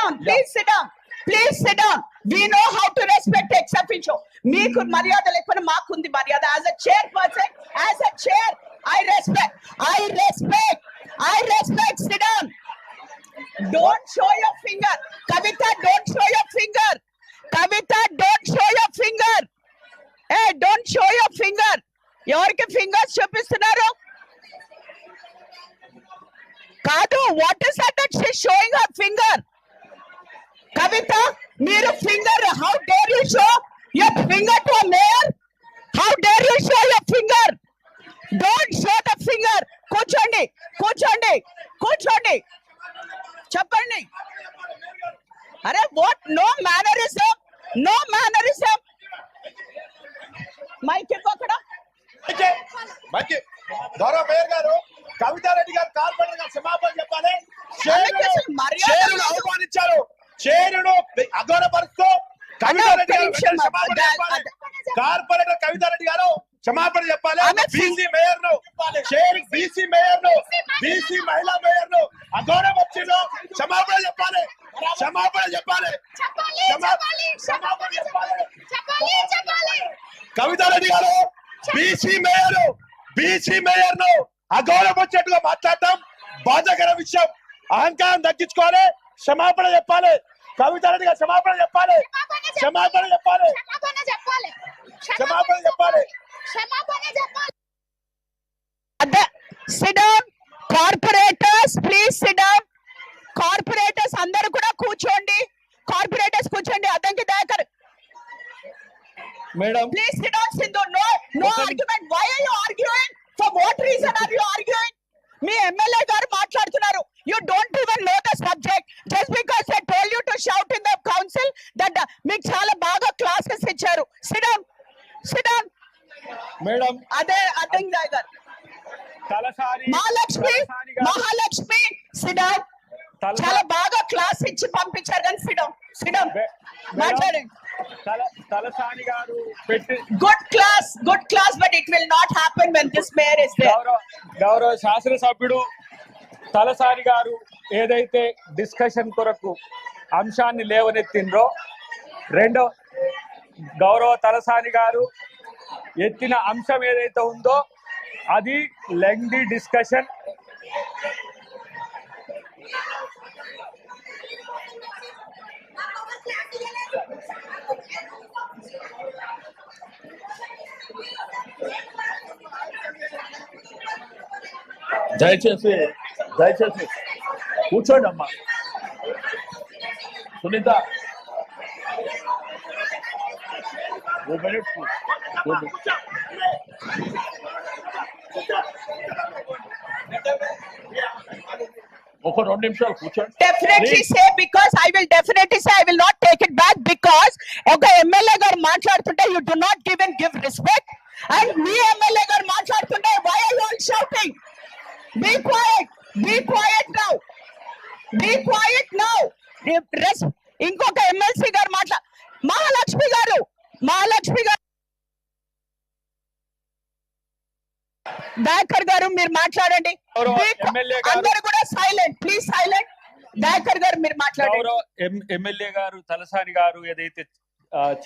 down. Please sit down. Please sit down. We know how to respect ex officio. Meeku maryada lekona maakundi maryada. As a chairperson, as a chair, I respect. Sit down. Don't show your finger. Kavita, don't show your finger. Kavita, don't show your finger. Hey, don't show your finger. ఎవరికి fingers చూపిస్తున్నారు? కాదు, what is that she showing her finger? Kavitha, మీరు finger, how dare you show your finger to a mayor? How dare you show your finger? Don't show the finger. కూర్చోండి, కూర్చోండి, కూర్చోండి, చెప్పండి. అరే what? No mannerism, no mannerism. Mike ఎక్కడ? గౌరవ mayor గారు, కవితారెడ్డి గారు కార్పొరేటర్ గారు క్షమాపణ చెప్పాలి. చేరును అవమానించారు, చేరును అగౌరవపరుస్తూ కవితారెడ్డి గారు కార్పొరేటర్ కవితారెడ్డి గారు క్షమాపణ చెప్పాలి. బీసీ మేయర్ ను, బీసీ మేయర్ ను, బీసీ మహిళా మేయర్ ను అగౌరవపరిచిండు. క్షమాపణ చెప్పాలి, క్షమాపణ చెప్పాలి, క్షమాపణ చెప్పాలి. కవితారెడ్డి గారు బీసీ మేయర్ ను అగౌరవపరిచేట్టుగా మాట్లాడటం బాధాకర విషయం. అహంకారం తగ్గించుకోవాలి, క్షమాపణ చెప్పాలి. కవితారెడ్డి గారు క్షమాపణ చెప్పాలి, క్షమాపణ చెప్పాలి, క్షమాపణ చెప్పాలి. Sit down. Corporators, please sit down. Corporators అందరూ కూడా కూర్చోండి. కార్పొరేటర్స్ కూర్చోండి. Addanki Dayakar, madam, please sit down. Sindhu, no argument. Why are you arguing? For what reason are you arguing? Me MLA గారు మాట్లాడుతున్నారు. You don't even know the subject. Just because they told you to shout in the council that మీకు చాలా బాగా classes ఇచ్చారు. Sit down. Sit down. Madam, అదే Addanki Dayakar. Mahalakshmi sit down. చాలా బాగా class ఇచ్చి పంపించారు కానీ sit down. Sit down. మాట్లాడండి. తలసాని గారు good class but it will not happen when this mayor is there. గౌరవ శాసనసభ్యుడు తలసాని గారు ఏదైతే డిస్కషన్ కొరకు అంశాన్ని లేవనెత్తిండ్రో, రెండో గౌరవ తలసాని గారు ఎత్తిన అంశం ఏదైతే ఉందో అది లెంగ్దీ డిస్కషన్. దయచేసి కూర్చోండి అమ్మా. సునీత, ఒక 2 నిమిషాలు కూర్చోండి. Definitely say, because I will definitely say I will not take it back, because ఒక ఎమ్మెల్యే గారు మాట్లాడుతుంటే you do not give respect, and me MLA గారు మాట్లాడుతుంటే why are you all shouting? Be quiet now. ఇంకొక MLC గారు మహాలక్ష్మి గారు దయాకర్ గారు మీరు మాట్లాడండి. అందరూ కూడా సైలెంట్, ప్లీజ్ సైలెంట్. దయాకర్ గారు మీరు మాట్లాడండి. ఎమ్మెల్యే గారు తలసాని గారు ఏదైతే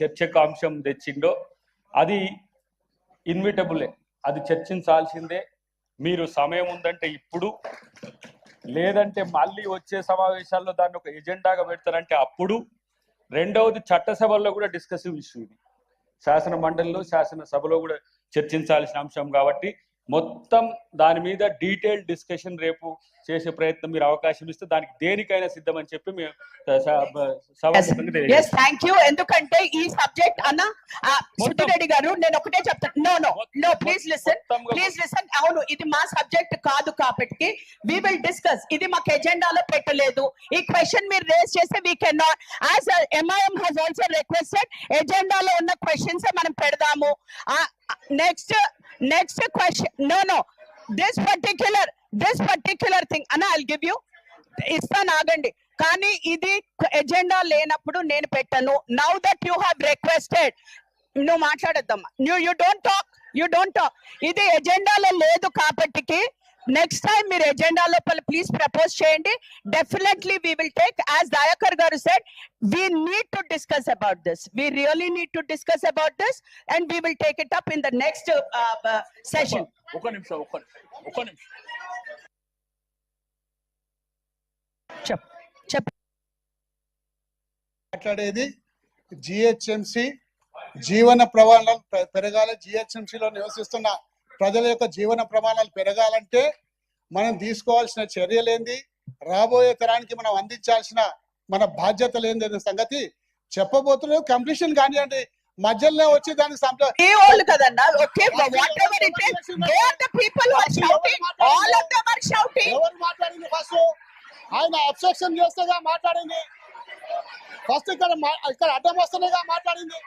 చర్చకు అంశం తెచ్చిండో అది ఇన్విటబులే, అది చర్చించాల్సిందే. మీరు సమయం ఉందంటే ఇప్పుడు, లేదంటే మళ్ళీ వచ్చే సమావేశాల్లో దాన్ని ఒక ఎజెండాగా పెడతారంటే అప్పుడు. రెండవది చట్టసభల్లో కూడా డిస్కసివ్ ఇష్యూ ఇది, శాసన మండలిలో శాసనసభలో కూడా చర్చించాల్సిన అంశం కాబట్టి మొత్తం దాని మీద డీటెయిల్ డిస్కషన్ రేపు చేసే ప్రయత్నం మీరు అవకాశం ఇస్తే దానికి దేనికైనా సిద్ధమని చెప్పి మేము థ్యాంక్ యూ. ఎందుకంటే ఈ సబ్జెక్ట్ అన్న సుద్దిరెడ్డి గారు నేను ఒకటే చెప్తాను. No please listen. అవును, ఇది మా సబ్జెక్ట్ కాదు కాబట్టి వి విల్ డిస్కస్. ఇది మాకు ఎజెండాలో పెట్టలేదు. ఈ క్వశ్చన్ మీరు రేస్ చేస్తే we can not, as MIM has also requested, ఎజెండాలో ఉన్న క్వశ్చన్స్ మనం పెడదాము. Next question no this particular thing అన్న I'll give you ఇస్తాను, ఆగండి. కానీ ఇది ఎజెండా లేనప్పుడు నేను పెట్టను. Now that you have requested, నువ్వు మాట్లాడొద్దమ్మా. You don't talk. ఇది ఎజెండాలో లేదు కాబట్టి నెక్స్ట్ టైం మీరు ఎజెండా లోపల ప్లీజ్ ప్రపోజ్ చేయండి. Definitely we will take, as Dayakar garu said, we need to discuss about this. We really need to discuss about this and we will take it up in the next session. ఒక్క నిమిషం. చెప్ మాట్లాడేది GHMC జీవన ప్రమాణాలు పెరగాలి. జిహెచ్ఎంసిలో నివసిస్తున్న ప్రజల యొక్క జీవన ప్రమాణాలు పెరగాలంటే మనం తీసుకోవాల్సిన చర్యలేంది, రాబోయే తరానికి మనం అందించాల్సిన మన బాధ్యతలు ఏంది అనే సంగతి చెప్పబోతున్నారు. కంప్లీషన్ కానివ్వండి, మధ్యలో వచ్చి దానికి ఏ వాళ్ళు కదన్నా. Okay, whatever it is, they are the people who are shouting. All of them are shouting. ఎవరు మాట్లాడింది? ఫస్ట్ ఆయన అబ్స్ట్రక్షన్ చేస్తేగా మాట్లాడింది. ఫస్ట్ ఇక్కడ అడ్డం వస్తేనేగా మాట్లాడింది.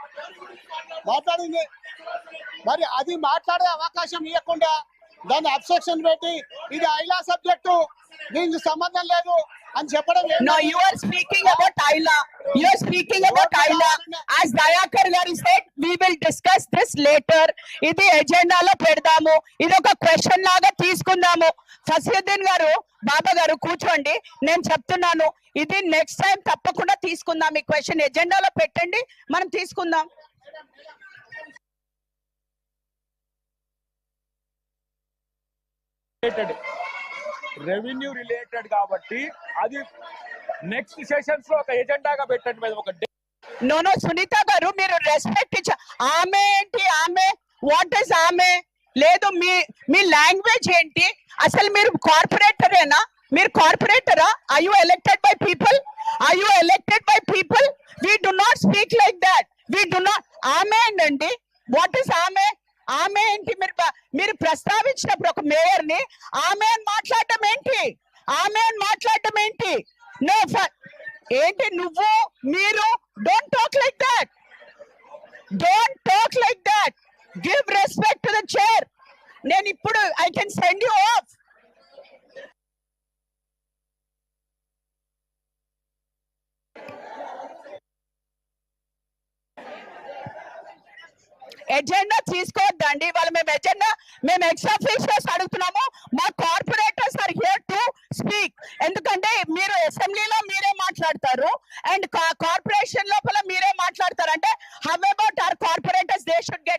మరి అది మాట్లాడే అవకాశం ఇవ్వకుండా దాన్ని అబ్స్ట్రక్షన్ పెట్టి ఇది ఐలా సబ్జెక్టు, దీనికి సంబంధం లేదు అని చెప్పడం. No, you are speaking about ILA. You are speaking about ILA. As Dayakar garu said, we will discuss this later. ఇది ఎజెండాలో పెడదాము. ఇది ఒక క్వశ్చన్ లాగా తీసుకుందాము. ఫసియుద్దీన్ గారు, బాబా గారు కూర్చోండి. నేను చెప్తున్నాను, ఇది నెక్స్ట్ టైం తప్పకుండా తీసుకుందాం. ఈ క్వశ్చన్ ఎజెండాలో పెట్టండి, మనం తీసుకుందాం. రెవెన్యూ రిలేటెడ్ కాబట్టి అది నెక్స్ట్ సెషన్స్ లో ఒక ఎజెండాగా పెట్టండి. మీద ఒక నో సునీత గారు, మీరు రెస్పెక్ట్ ఇచ్చ. ఆమె ఏంటి? ఆమె వాట్ ఇస్ ఆమె? లేదు, మీ లాంగ్వేజ్ ఏంటి? అసలు మీరు కార్పొరేటరేనా? మీరు కార్పొరేటరా? Are you elected by people? Are you elected by people? We do not speak like that. We do not. ఆమె ఏంటండి? వాట్ ఇస్ ఆమె? ఆమె ఏంటి? మీరు ప్రస్తావించినప్పుడు ఒక మేయర్ ని ఆమె అని మాట్లాడటం ఏంటి? ఆమె అని మాట్లాడటం ఏంటి? నో ఏంటి నువ్వు మీరు? Don't talk like that. Don't talk like that. Give respect to the chair. నేను ఇప్పుడు I can send you off. Agenda తీసుకోవద్దండి. వాళ్ళు మేము ఎక్స్ అఫీషియల్స్ అడుగుతున్నాము. మా